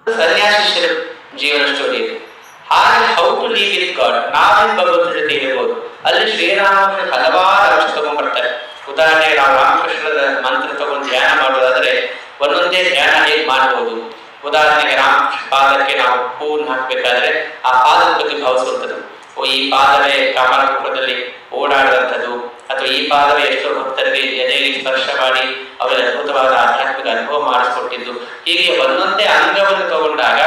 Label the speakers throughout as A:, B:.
A: ಸನ್ಯಾಸಿಷ್ಯರ ಜೀವನ ಸ್ಟೋರಿ ಇದೆ. ಹಾಗೆ how to live with God, ನಾವೇನು ಭಗವಂತನ ಜೊತೆ ಇರಬಹುದು. ಅಲ್ಲಿ ಶ್ರೀರಾಮಕೃಷ್ಣ ಹಲವಾರು ಅಂಶ ತಗೊಂಡ್ಬರ್ತಾರೆ. ಉದಾಹರಣೆಗೆ ನಾವು ರಾಮಕೃಷ್ಣರ ಮಂತ್ರ ತಗೊಂಡು ಧ್ಯಾನ ಮಾಡೋದಾದ್ರೆ ಒಂದೊಂದೇ ಧ್ಯಾನ ಹೇಗೆ ಮಾಡಬಹುದು. ಉದಾಹರಣೆಗೆ ರಾಮಕೃಷ್ಣ ಪಾದಕ್ಕೆ ನಾವು ಹೂವನ್ನು ಹಾಕಬೇಕಾದ್ರೆ ಆ ಪಾದದ ಬಗ್ಗೆ ಭಾವಿಸುವಂಥದ್ದು. ಈ ಪಾದವೇ ಕಾಮರೂಪದಲ್ಲಿ ಓಡಾಡುವಂಥದ್ದು, ಅಥವಾ ಈ ಪಾದವೇ ಎಷ್ಟೋ ಭಕ್ತರಿಗೆ ಎದೆಯಲ್ಲಿ ಸ್ಪರ್ಶ ಮಾಡಿ ಅವರಿಗೆ ಅದ್ಭುತವಾದ ಆಧ್ಯಾತ್ಮಿಕ ಅನುಭವ ಮಾಡಿಸ್ಕೊಟ್ಟಿದ್ದು. ಹೀಗೆ ಒಂದೊಂದೇ ಅಂಗವನ್ನು ತಗೊಂಡಾಗ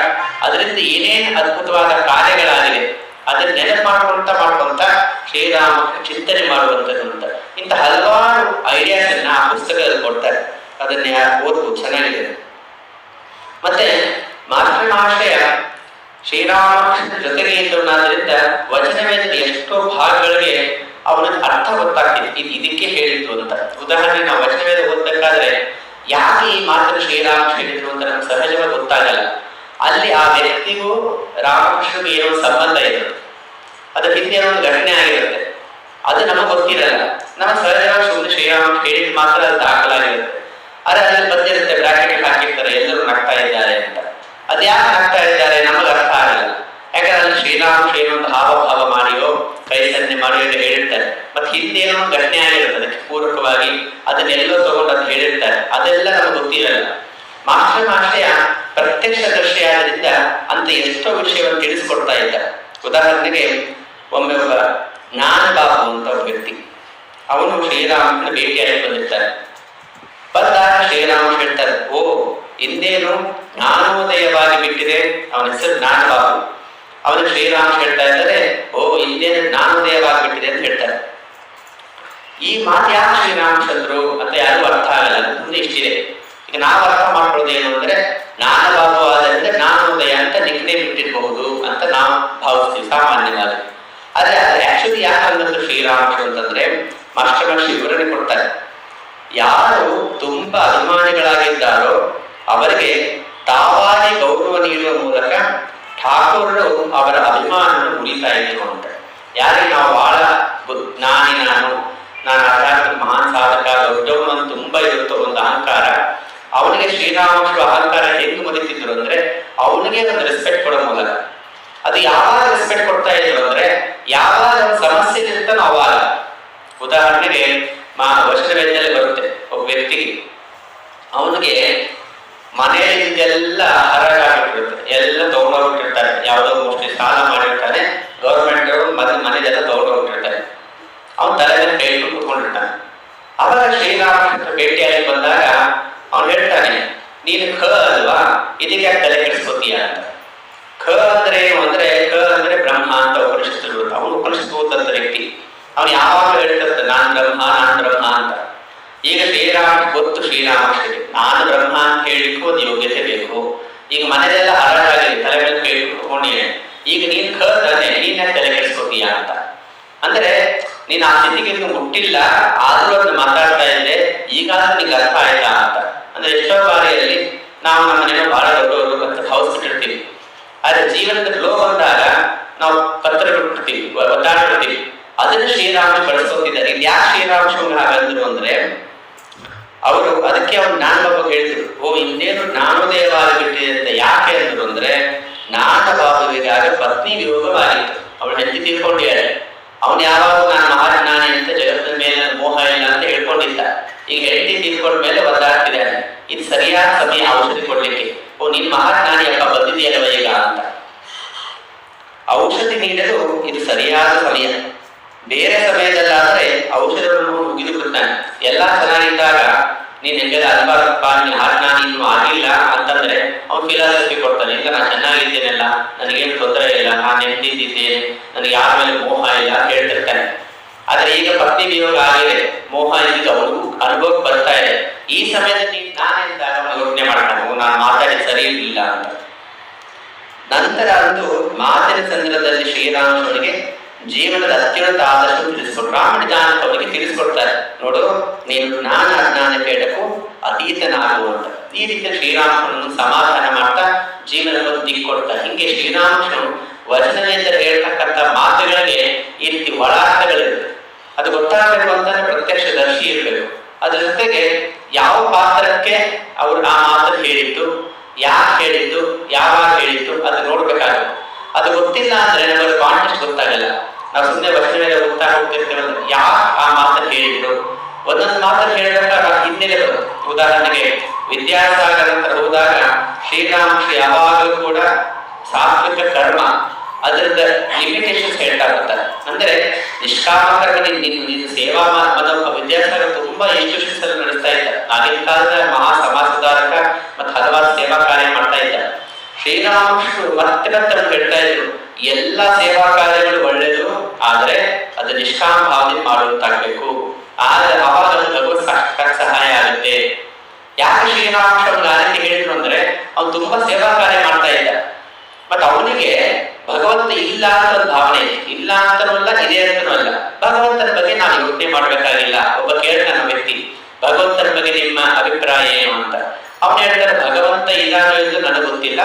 A: ಅದರಿಂದ ಏನೇನು ಅದ್ಭುತವಾದ ಕಾರ್ಯಗಳಾಗಿದೆ ಅದನ್ನ ನೆನಪು ಮಾಡ್ಕೊಂತ ಶ್ರೀರಾಮಕೃಷ್ಣ ಚಿಂತನೆ ಮಾಡುವಂಥದ್ದು ಅಂತ ಇಂಥ ಹಲವಾರು ಐಡಿಯಾಸ್ ಅನ್ನ ಆ ಪುಸ್ತಕದಲ್ಲಿ ಕೊಡ್ತಾರೆ. ಅದನ್ನ ಯಾರು ಓದ್ಬೋದು, ಚೆನ್ನಾಗಿದೆ. ಮತ್ತೆ ಮಾಸ್ಟರ್ ಮಹಾಶಯ ಶ್ರೀರಾಮಕೃಷ್ಣ ಜೊತೆಗೆ ಇದ್ದವನಾದ್ರಿಂದ ವಚನವೇದದ ಎಷ್ಟೋ ಭಾಗಗಳಿಗೆ ಅವನ ಅರ್ಥ ಗೊತ್ತಾಗ್ತಿತ್ತು, ಇದಕ್ಕೆ ಹೇಳಿದ್ರು ಅಂತ. ಉದಾಹರಣೆ ನಾವು ವಚನವೇದ ಓದ್ಬೇಕಾದ್ರೆ ಯಾಕೆ ಈ ಮಾತನ್ನು ಶ್ರೀರಾಮಕೃಷ್ಣ ಹೇಳಿದ್ರು ಅಂತ ನಮ್ಗೆ ಸಹಜವಾಗಿ ಗೊತ್ತಾಗಲ್ಲ. ಅಲ್ಲಿ ಆ ವ್ಯಕ್ತಿಗೂ ರಾಮಕೃಷ್ಣಗೂ ಏನೋ ಸಂಬಂಧ ಇರುತ್ತೆ, ಅದ್ರ ಹಿಂದೆ ಏನೋ ಒಂದು ಘಟನೆ ಆಗಿರುತ್ತೆ, ಅದು ನಮಗೆ ಗೊತ್ತಿರಲ್ಲ. ನಮ್ಮ ಸಹಜವಾಗಿ ಸುಮ್ಮನೆ ಶ್ರೀರಾಮಕೃಷ್ಣ ಹೇಳಿದ ಮಾತ್ರ ಅದು ದಾಖಲಾಗಿರುತ್ತೆ. ಆದ್ರೆ ಅದ್ರಲ್ಲಿ ಬಂದಿರುತ್ತೆ, ಬ್ರಾಕೆಟ್ ಹಾಕಿರ್ತಾರೆ ಎಲ್ಲರೂ ನಗ್ತಾ ಇದ್ದಾರೆ ಅಂತ. ಅದ್ಯಾಕೆ ನಗ್ತಾ ಇದ್ದಾರೆ ನಮಗೆ ಅರ್ಥ ಆಗಲ್ಲ. ಯಾಕಂದ್ರೆ ಅಲ್ಲಿ ಶ್ರೀರಾಮಕೃಷ್ಣ ಏನೋ ಒಂದು ಹಾವಭಾವ ಮಾಡಿಯೋ ಕೈ ಸನ್ನೆ ಮಾಡಿಯೋ ಹೇಳಿರ್ತಾರೆ. ಮತ್ತೆ ಹಿಂದೆ ಏನೋ ಒಂದು ಘಟನೆ ಆಗಿರುತ್ತೆ, ಅದಕ್ಕೆ ಪೂರಕವಾಗಿ ಅದನ್ನೆಲ್ಲೋ ತಗೊಂಡು ಅದು ಹೇಳಿರ್ತಾರೆ, ಅದೆಲ್ಲ ನಮಗೆ ಗೊತ್ತಿರಲ್ಲ. ಮಾಸ್ಟರ್ ಮಹಾಶಯ ಪ್ರತ್ಯಕ್ಷ ದರ್ಶಿಯಾದ್ರಿಂದ ಅಂತ ಎಷ್ಟೋ ವಿಷಯವನ್ನು ತಿಳಿಸ್ಕೊಡ್ತಾ ಇದ್ದಾರೆ. ಉದಾಹರಣೆಗೆ ಒಮ್ಮೆ ಒಬ್ಬ ಜ್ಞಾನಬಾಬು ಅಂತ ಒಬ್ಬ ವ್ಯಕ್ತಿ, ಅವನು ಶ್ರೀರಾಮಕೃಷ್ಣ ಭೇಟಿಯಾಗಿ ಬಂದಿರ್ತಾರೆ. ಬಂದಾಗ ಶ್ರೀರಾಮಕೃಷ್ಣ ಹೇಳ್ತಾರೆ, ಓ ಹಿಂದೇನು ಜ್ಞಾನೋದಯವಾಗಿ ಬಿಟ್ಟಿದೆ. ಅವನ ಹೆಸರು ಜ್ಞಾನಬಾಬು. ಅವನು ಶ್ರೀರಾಮಕೃಷ್ಣ ಹೇಳ್ತಾ ಇದ್ದಾರೆ, ಓ ಹಿಂದೇನು ಜ್ಞಾನೋದಯವಾಗಿ ಬಿಟ್ಟಿದೆ ಅಂತ ಹೇಳ್ತಾರೆ. ಈ ಮಾತು ಯಾಕೆ ಶ್ರೀರಾಮಚಂದ್ರು ಅಂತ ಯಾರು ಅರ್ಥ ಆಗಲ್ಲ, ಮುಂದೆ ಇಷ್ಟಿದೆ. ಈಗ ನಾವು ಅರ್ಥ ಮಾಡ್ಕೊಳ್ಳೋದೇನು ಅಂದ್ರೆ ಜ್ಞಾನಬಾಬು ಆದ್ರಿಂದ ಜ್ಞಾನೋದಯ ಅಂತ ನಿಕ್ನೇಮ್ ಬಿಟ್ಟಿರಬಹುದು ಅಂತ ನಾವು ಭಾವಿಸ್ತೀವಿ ಸಾಮಾನ್ಯವಾಗಿ. ಆದ್ರೆ ಆಕ್ಚುಲಿ ಯಾಕೆ ಅನ್ನೋದು ಶ್ರೀರಾಮಕೃಷ್ಣ ಅಂತಂದ್ರೆ ಮಾಸ್ಟರ್ ಮಹರ್ಷಿ ವಿವರಣೆ ಕೊಡ್ತಾರೆ. ಯಾರು ತುಂಬಾ ಅಭಿಮಾನಿಗಳಾಗಿದ್ದಾರೋ ಅವರಿಗೆ ತಾವಾನೇ ಗೌರವ ನೀಡುವ ಮೂಲಕ ಠಾಕೂರರು ಅವರ ಅಭಿಮಾನವನ್ನು ಉಳಿತಾ ಇದ್ರು ಅಂತ. ಯಾರಿಗೆ ನಾವು ಬಹಳ ಜ್ಞಾನಿ, ನಾನು ಆಧ್ಯಾತ್ಮಿಕ ಮಹಾನ್ ಸಾಧಕ, ದೊಡ್ಡವನು ಅಂತ ತುಂಬಾ ಇರುತ್ತೋ ಒಂದು ಅಹಂಕಾರ, ಅವನಿಗೆ ಶ್ರೀರಾಮಕೃಷ್ಣ ಅಹಂಕಾರ ಹೆಂಗ್ ಮುರಿತಿದ್ರು ಅಂದ್ರೆ ಅವನಿಗೆ ಒಂದು ರೆಸ್ಪೆಕ್ಟ್ ಕೊಡೋ ಮೂಲಕ. ಅದು ಯಾವಾಗ ರೆಸ್ಪೆಕ್ಟ್ ಕೊಡ್ತಾ ಇದ್ರು ಅಂದ್ರೆ ಯಾವಾಗ ಒಂದು ಸಮಸ್ಯೆ ಇರ್ತಾನೋ ಅವಾಗ. ಉದಾಹರಣೆಗೆ ವಚನವೇದದಲ್ಲಿ ಬರುತ್ತೆ, ಒಬ್ಬ ವ್ಯಕ್ತಿಗೆ ಅವನಿಗೆ ಮನೆಯಲ್ಲಿದ್ದೆಲ್ಲ ಹರಾಜಾಗಿಟ್ಟಿರುತ್ತೆ, ಎಲ್ಲ ತಗೊಂಡೋಗ್ಬಿಟ್ಟಿರ್ತಾರೆ. ಯಾವುದೋ ಮೋಸ್ಟ್ಲಿ ಸಾಲ ಮಾಡಿರ್ತಾನೆ, ಗೌರ್ಮೆಂಟ್ ಮನೆಯೆಲ್ಲ ತಗೊಂಡೋಗ್ಬಿಟ್ಟಿರ್ತಾರೆ. ಅವನ ತಲೆ ಮೇಲೆ ಕೈ ಇಟ್ಟು ಕೂತ್ಕೊಂಡಿರ್ತಾನೆ. ಅವಾಗ ಶ್ರೀರಾಮಕೃಷ್ಣ ಭೇಟಿಯಾಗಿ ಬಂದಾಗ ಅವನು ಹೇಳ್ತಾನೆ, ನೀನು ಖ ಅಲ್ವಾ, ಇದಕ್ಕೆ ಯಾಕೆ ತಲೆ ಕೆಡಿಸ್ಕೋತೀಯ ಅಂತ. ಖ ಅಂದ್ರೆ ಏನು ಅಂದ್ರೆ ಖ ಅಂದ್ರೆ ಬ್ರಹ್ಮ ಅಂತ ಉಪನಿಷತ್ತು ಇರುತ್ತೆ. ಅವನು ಉಪನಿಷತ್ತು ಓದಂತ ವ್ಯಕ್ತಿ. ಅವನು ಯಾವಾಗಲೂ ಹೇಳ್ತಿರ್ತ ನಾನ್ ಬ್ರಹ್ಮ ಅಂತ. ಈಗ ಗೊತ್ತು ಶ್ರೀರಾಮಕೃಷ್ಣಗೆ ನಾನು ಬ್ರಹ್ಮ ಅಂತ ಹೇಳಿಕ್ಕೂ ಒಂದು ಯೋಗ್ಯತೆ ಬೇಕು. ಈಗ ಮನೆಯೆಲ್ಲ ಹರಾಜಾಗಿದೆ, ತಲೆ ಮೇಲೆ ಕೈ ಇಟ್ಕೊಂಡಿಯೇ, ಈಗ ನೀನ್ ಖ ತಾನೆ, ನೀನ್ ಯಾಕೆ ತಲೆ ಕೆಡಿಸ್ಕೋತೀಯ ಅಂತ. ಅಂದ್ರೆ ನೀನ್ ಆ ಸ್ಥಿತಿಗೆ ಮುಟ್ಟಿಲ್ಲ, ಆದ್ರೂ ಅದನ್ನ ಮಾತಾಡ್ತಾ ಇದ್ದೆ, ಈಗಾದ್ರೂ ನಿಂಗೆ ಅರ್ಥ ಆಯ್ತಾ ಅಂತ. ಅಂದ್ರೆ ಎಷ್ಟೋ ಬಾರಿಯಲ್ಲಿ ನಾವು ನಮ್ಮ ಮನೇಲಿ ಬಹಳ ದೊಡ್ಡವರು ಅಂತ ಭಾವಿಸ್ಬಿಟ್ಟಿರ್ತೀವಿ. ಆದ್ರೆ ಜೀವನದ ಲೋ ಬಂದಾಗ ನಾವು ಪತ್ರ ಬಿಟ್ಬಿಡ್ತೀವಿ, ಒದ್ದಾಡ್ಬಿಡ್ತೀವಿ. ಅದನ್ನು ಶ್ರೀರಾಮ ಬಳಸ್ಕೊತಿದ್ದಾರೆ. ಇದು ಯಾಕೆ ಶ್ರೀರಾಮಕೃಷ್ಣ ಹಾಗಂದ್ರು ಅಂದ್ರೆ ಅವರು ಅದಕ್ಕೆ ಅವ್ರು ಜ್ಞಾನಬಾಬು ಹೇಳಿದ್ರು, ಓ ಇನ್ನೇನು ಜ್ಞಾನೋದಯವಾಗಿ ಬಿಟ್ಟಿದೆ ಅಂತ. ಯಾಕೆ ಅಂದ್ರು ಅಂದ್ರೆ ಜ್ಞಾನಬಾಬುವಿಗಾಗ ಪತ್ನಿ ವಿಯೋಗವಾಗಿತ್ತು, ಅವಳು ಹೆಂಡತಿ ತೀರ್ಕೊಂಡಿದ್ದಾರೆ. ಅವನು ಯಾವಾಗ ನಾನು ಮಹಾಜ್ಞಾನಿ ಅಂತ ಜಗತ್ತಿನ ಮೇಲೆ ಮೋಹ ಇಲ್ಲ ಅಂತ ಹೇಳ್ಕೊಂಡಿದ್ದ. ಈಗ ಹೆಂಡತಿ ತೀರ್ಕೊಂಡ ಮೇಲೆ ಒದ್ದಾಡ್ತಿದ್ದಾನೆ. ಇದು ಸರಿಯಾದ ಸಮಯ ಔಷಧಿ ಕೊಡ್ಲಿಕ್ಕೆ. ಓ ನಿನ್ ಮಹಾಜ್ಞಾನಿಯಪ್ಪ ಬಂದಿದೆಯಲ್ವ ಈಗ ಅಂತ ಔಷಧಿ ನೀಡಲು ಇದು ಸರಿಯಾದ ಸಮಯ. ಬೇರೆ ಸಮಯದಲ್ಲಾದ್ರೆ ಔಷಧವನ್ನು ಮುಗಿದು ಬಿಡ್ತಾನೆ. ಎಲ್ಲಾ ಚೆನ್ನಾಗಿದ್ದಾಗ ನೀನ್ ಹೆಂಗೆಲ್ಲ ಅಲ್ಬಾರಪ್ಪ, ನೀನ್ ಮಹಾಜ್ಞಾನಿ ಇನ್ನೂ ಆಗಿಲ್ಲ ಅಂತಂದ್ರೆ ಅವ್ನು ಫಿಲಾಸಫಿ ಕೊಡ್ತಾನೆ. ಈಗ ನಾನು ಚೆನ್ನಾಗಿದ್ದೇನೆಲ್ಲ, ನನಗೇನು ತೊಂದರೆ ಇಲ್ಲ, ನಾನು ನೆಮ್ಮದಿದ್ದೇನೆ, ನನಗೆ ಯಾರ ಮೇಲೆ ಮೋಹ ಇಲ್ಲ ಅಂತ ಹೇಳ್ತಿರ್ತಾನೆ. ಆದ್ರೆ ಈಗ ಪತ್ನಿ ವಿಯೋಗ ಆಗಿದೆ, ಮೋಹ ಇದ್ದಿದ್ದು ಅವನಿಗೂ ಅನುಭವಕ್ಕೆ ಬರ್ತಾ ಇದೆ. ಈ ಸಮಯದಲ್ಲಿ ನಾನೆಂದಾಗ ಅವನು ಯೋಚನೆ ಮಾಡ್ತಾನೆ, ನಾನು ಮಾತಾಡಿ ಸರಿ ಇರಲಿಲ್ಲ ಅಂತ. ನಂತರ ಅಂದು ಮಾತಿನ ಸಂದರ್ಭದಲ್ಲಿ ಶ್ರೀರಾಮನಿಗೆ ಜೀವನದ ಅತ್ಯುನ್ನತ ಆದರ್ಶ ತಿಳಿಸ್ಕೊಟ್ರು. ರಾಮನಿಜಾನಕ ಅವರಿಗೆ ತಿಳಿಸ್ಕೊಡ್ತಾರೆ, ನೋಡು ನೀನು ಜ್ಞಾನ ಅಜ್ಞಾನ ಬೇಡಕ್ಕೂ ಅತೀತನಾಗುವಂತ. ಈ ರೀತಿ ಶ್ರೀರಾಮಕೃಷ್ಣನು ಸಮಾಧಾನ ಮಾಡ್ತಾ ಜೀವನವನ್ನು ದಿಕ್ಕೊಡ್ತಾರೆ. ಹಿಂಗೆ ಶ್ರೀರಾಮಕೃಷ್ಣನು ವಚನದಿಂದ ಹೇಳ್ತಕ್ಕಂಥ ಮಾತುಗಳಿಗೆ ಈ ರೀತಿ ಒಳಾರ್ಥಗಳಿರುತ್ತೆ. ಅದು ಗೊತ್ತಾಗಬೇಕು ಅಂತಂದ್ರೆ ಪ್ರತ್ಯಕ್ಷ ದರ್ಶಿ ಇರಬೇಕು. ಅದ್ರ ಜೊತೆಗೆ ಯಾವ ಪಾತ್ರಕ್ಕೆ ಅವರು ಆ ಮಾತನ್ನು ಹೇಳಿದ್ದು, ಯಾಕೆ ಹೇಳಿದ್ದು, ಯಾವ ಗೊತ್ತಿಲ್ಲ ಅಂದ್ರೆ ನಮಗೆ ಕಾಂಟೆಕ್ಸ್ಟ್ ಗೊತ್ತಾಗಲ್ಲ. ನಾವು ಸುಮ್ಮನೆ ವರ್ಷದ ಮೇಲೆ ಹೋಗ್ತಾ ಹೋಗ್ತಿರ್ತೇವೆ ಅಂದ್ರೆ ಯಾಕೆ ಆ ಮಾತನ್ನು ಹೇಳಿದ್ರು, ಒಂದೊಂದು ಮಾತನ್ನು ಹೇಳಿದಾಗ ಹಿನ್ನೆಲೆ ಬರುತ್ತೆ. ಉದಾಹರಣೆಗೆ ವಿದ್ಯಾಸಾಗರ ನಂತರ ಹೋದಾಗ ಶ್ರೀರಾಮಕೃಷ್ಣ ಯಾವಾಗಲೂ ಕೂಡ ಸಾತ್ವಿಕ ಕರ್ಮ ಅದರದ ಲಿಮಿಟೇಷನ್ಸ್ ಹೇಳ್ತಾ ಬರ್ತಾರೆ. ಅಂದ್ರೆ ನಿಷ್ಕಾಮ ಕರ್ಮ, ನೀನು ಸೇವಾ ಮನೋಭಾವ. ವಿದ್ಯಾಸಾಗರ ತುಂಬಾ ಇನ್ಸ್ಟಿಟ್ಯೂಷನ್ಸ್ ಅನ್ನು ನಡೆಸ್ತಾ ಇದ್ದಾರೆ. ಆಗಿನ ಕಾಲದ ಮಹಾ ಸಮಾಜ ಸುಧಾರಕ ಮತ್ತು ಹಲವಾರು ಸೇವಾ ಕಾರ್ಯ ಮಾಡ್ತಾ ಇದ್ದಾರೆ. ಶ್ರೀರಾಮಕೃಷ್ಣರು ಮತ್ತೆ ಹೇಳ್ತಾ ಇದ್ರು, ಎಲ್ಲ ಸೇವಾ ಕಾರ್ಯಗಳು ಒಳ್ಳೆಯದು, ಆದ್ರೆ ಅದು ನಿಷ್ಕಾಮ ಭಾವನೆ ಮಾಡುವಂತಾಗಬೇಕು. ಆದ್ರೆ ಅವಾಗ ಭಗವತ್ ಸಾಕ್ಷಾತ್ ಸಹಾಯ ಆಗುತ್ತೆ. ಯಾಕೆ ಶ್ರೀರಾಮಕೃಷ್ಣ ಗಾನಕ್ಕೆ ಹೇಳಿದ್ರು ಅಂದ್ರೆ ಅವ್ನು ತುಂಬಾ ಸೇವಾ ಕಾರ್ಯ ಮಾಡ್ತಾ ಇದ್ದ, ಬಟ್ ಅವನಿಗೆ ಭಗವಂತ ಇಲ್ಲ ಅಂತ ಒಂದು ಭಾವನೆ ಇದೆ. ಇಲ್ಲ ಅಂತನೂ ಅಲ್ಲ, ಇದೆ ಅಂತನೂ ಅಲ್ಲ. ಭಗವಂತನ ಬಗ್ಗೆ ನಾವು ಯೋಚನೆ ಮಾಡ್ಬೇಕಾಗಿಲ್ಲ. ಒಬ್ಬ ಕೇಳ್ತಾನ ವ್ಯಕ್ತಿ, ಭಗವಂತನ ಬಗ್ಗೆ ನಿಮ್ಮ ಅಭಿಪ್ರಾಯ ಏನು ಅಂತ. ಅವನು ಹೇಳ್ತಾರೆ, ಭಗವಂತ ಇದ್ದಾನೋ ಎಂದು ನನಗೆ ಗೊತ್ತಿಲ್ಲ,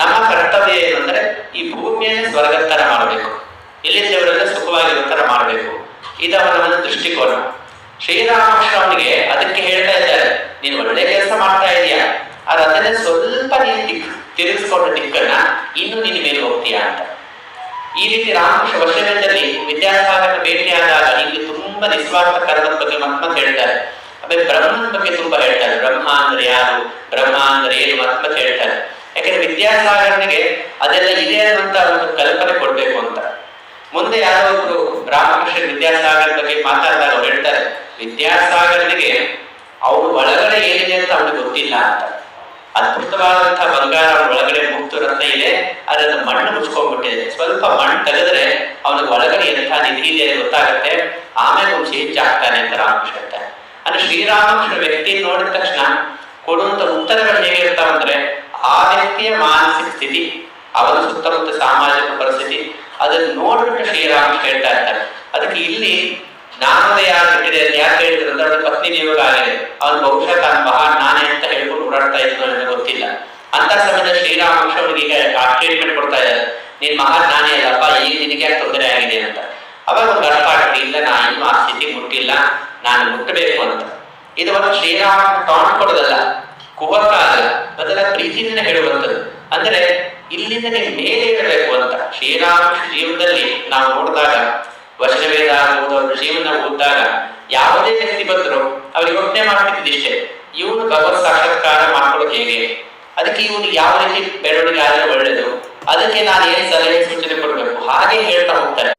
A: ನಮ್ಮ ಕರ್ತವ್ಯ ಏನು ಅಂದ್ರೆ ಈ ಭೂಮಿಯನ್ನು ಸ್ವರ್ಗದ ತರ ಮಾಡಬೇಕು, ಇಲ್ಲಿದ್ದವರೆಲ್ಲ ಸುಖವಾಗಿರೋ ತರ ಮಾಡಬೇಕು. ಇದು ಅವನ ಒಂದು ದೃಷ್ಟಿಕೋನ. ಶ್ರೀರಾಮಕೃಷ್ಣ ಅವನಿಗೆ ಅದಕ್ಕೆ ಹೇಳ್ತಾ ಇದ್ದಾರೆ, ನೀನು ಒಳ್ಳೆ ಕೆಲಸ ಮಾಡ್ತಾ ಇದೀಯಾ, ಆದ್ರೆ ಅದನ್ನೇ ಸ್ವಲ್ಪ ನೀನು ತಿರುಗಿಸ್ಕೊಂಡ ದಿಕ್ಕನ್ನ ಇನ್ನು ನಿನ್ನ ಮೇಲೆ ಹೋಗ್ತೀಯಾ ಅಂತ. ಈ ರೀತಿ ರಾಮಕೃಷ್ಣ ವರ್ಷದಲ್ಲಿ ವಿದ್ಯಾಸಾಗರ ಭೇಟಿಯಾದಾಗ ಇಲ್ಲಿ ತುಂಬಾ ನಿಸ್ವಾರ್ಥ ಕರ್ಮದ ಬಗ್ಗೆ ಮತ್ಮತ್ ಹೇಳ್ತಾರೆ. ಆಮೇಲೆ ಬ್ರಹ್ಮನ ಬಗ್ಗೆ ತುಂಬಾ ಹೇಳ್ತಾರೆ. ಬ್ರಹ್ಮ ಅಂದ್ರೆ ಯಾರು, ಬ್ರಹ್ಮ ಅಂದ್ರೆ ಏನು ಮತ್ಮತ್ ಹೇಳ್ತಾರೆ. ಯಾಕಂದ್ರೆ ವಿದ್ಯಾಸಾಗರನಿಗೆ ಅದೆಲ್ಲ ಇದೆ ಅಂತ ಒಂದು ಕಲ್ಪನೆ ಕೊಡ್ಬೇಕು ಅಂತ. ಮುಂದೆ ಯಾರೋ ಒಬ್ರು ರಾಮಕೃಷ್ಣ ವಿದ್ಯಾಸಾಗರ ಬಗ್ಗೆ ಮಾತಾಡಿದಾಗ ಅವ್ರು ಹೇಳ್ತಾರೆ, ವಿದ್ಯಾಸಾಗರನಿಗೆ ಅವನು ಒಳಗಡೆ ಏನಿದೆ ಅಂತ ಅವನಿಗೆ ಗೊತ್ತಿಲ್ಲ ಅಂತ. ಅದ್ಭುತವಾದಂತಹ ಬಂಗಾರ ಅವನ ಒಳಗಡೆ ಮುಕ್ತು ರತ್ನ ಇದೆ, ಅದನ್ನು ಮಣ್ಣು ಮುಚ್ಕೊಂಡ್ಬಿಟ್ಟಿದೆ. ಸ್ವಲ್ಪ ಮಣ್ಣು ತೆಗೆದ್ರೆ ಅವನಿಗೆ ಒಳಗಡೆ ಎಂಥ ನಿಧಿ ಇದೆ ಗೊತ್ತಾಗತ್ತೆ, ಆಮೇಲೆ ಅವ್ನು ಚೇಂಜ್ ಆಗ್ತಾನೆ ಅಂತ ರಾಮಕೃಷ್ಣ ಹೇಳ್ತಾರೆ. ಅಂದ್ರೆ ಶ್ರೀರಾಮಕೃಷ್ಣ ವ್ಯಕ್ತಿ ನೋಡಿದ ತಕ್ಷಣ ಕೊಡುವಂತ ಉತ್ತರಗಳು ಹೇಗಿರ್ತಾವಂದ್ರೆ ಆ ವ್ಯಕ್ತಿಯ ಮಾನಸಿಕ ಸ್ಥಿತಿ, ಅವನ ಸುತ್ತಮುತ್ತ ಸಾಮಾಜಿಕ ಪರಿಸ್ಥಿತಿ, ಅದನ್ನು ನೋಡ್ಬಿಟ್ಟು ಶ್ರೀರಾಮಕೃಷ್ಣ ಹೇಳ್ತಾ ಇರ್ತಾರೆ. ಅದಕ್ಕೆ ಇಲ್ಲಿ ನಾನೋದಯ ಆಗಿಟ್ಟಿದೆ ಅಂತ ಯಾಕೆ ಹೇಳಿದ್ರು ಅಂದ್ರೆ ಅವನ ಪತ್ನಿ ನಿಯೋಗ ಆಗಿದೆ. ಅವನು ಬಹುಶಃ ತಾನು ಮಹಾನ್ ನಾನೇ ಅಂತ ಹೇಳ್ಕೊಂಡು ಓಡಾಡ್ತಾ ಇದ್ದು ನನಗೆ ಗೊತ್ತಿಲ್ಲ. ಅಂತ ಸಮಯದಲ್ಲಿ ಶ್ರೀರಾಮಕೃಷ್ಣ ಅವನಿಗೆ ಈಗ ಆ ಟ್ರೀಟ್ಮೆಂಟ್ ಕೊಡ್ತಾ ಇದ್ದಾರೆ, ನೀನ್ ಮಹಾನ್ ನಾನೇ ಅಲ್ಲಪ್ಪ, ಈಗ ನಿನಗೆ ಯಾಕೆ ತೊಂದರೆ ಆಗಿದೆ ಅಂತ. ಅವಾಗ ಒಂದು ಅರ್ಥ ಆಗುತ್ತೆ, ಇಲ್ಲ ನಾನು ಇನ್ನೂ ಆ ಸ್ಥಿತಿ ಮುಟ್ಟಿಲ್ಲ, ನಾನು ಮುಟ್ಟಬೇಕು ಅಂತ. ಇದು ಒಂದು ಶ್ರೀರಾಮಕೃಷ್ಣ ಟಾಂಟ್ ಕೊಡೋದಲ್ಲ, ಕುಹಕ ಅಲ್ಲ, ಬದಲ ಪ್ರೀತಿಯಿಂದ ಹೇಳುವಂಥದ್ದು. ಅಂದ್ರೆ ಇಲ್ಲಿಂದ ನೀವು ಮೇಲೆ ಇರಬೇಕು ಅಂತ. ಶ್ರೀರಾಮಕೃಷ್ಣ ಜೀವನದಲ್ಲಿ ನಾವು ನೋಡಿದಾಗ, ವಚನವೇದ ಆಗ್ಬೋದು, ಅವ್ರ ಜೀವನ ಓದಿದಾಗ ಯಾವುದೇ ವ್ಯಕ್ತಿ ಬಂದ್ರು ಅವ್ರಿಗೆ ಯೋಚನೆ ಮಾಡ್ತಿದ್ದಿಷ್ಟೇ, ಇವನು ಭಗವತ್ ಸಾಕ್ಷಾತ್ಕಾರ ಮಾಡ್ಕೊಳ್ಳೋದು ಹೇಗೆ, ಅದಕ್ಕೆ ಇವನು ಯಾವ ರೀತಿ ಬೆಳವಣಿಗೆ ಆದರೆ ಒಳ್ಳೇದು, ಅದಕ್ಕೆ ನಾನು ಏನ್ ಸಲಹೆ ಸೂಚನೆ ಕೊಡ್ಬೇಕು, ಹಾಗೆ ಹೇಳ್ತಾ ಹೋಗ್ತಾರೆ.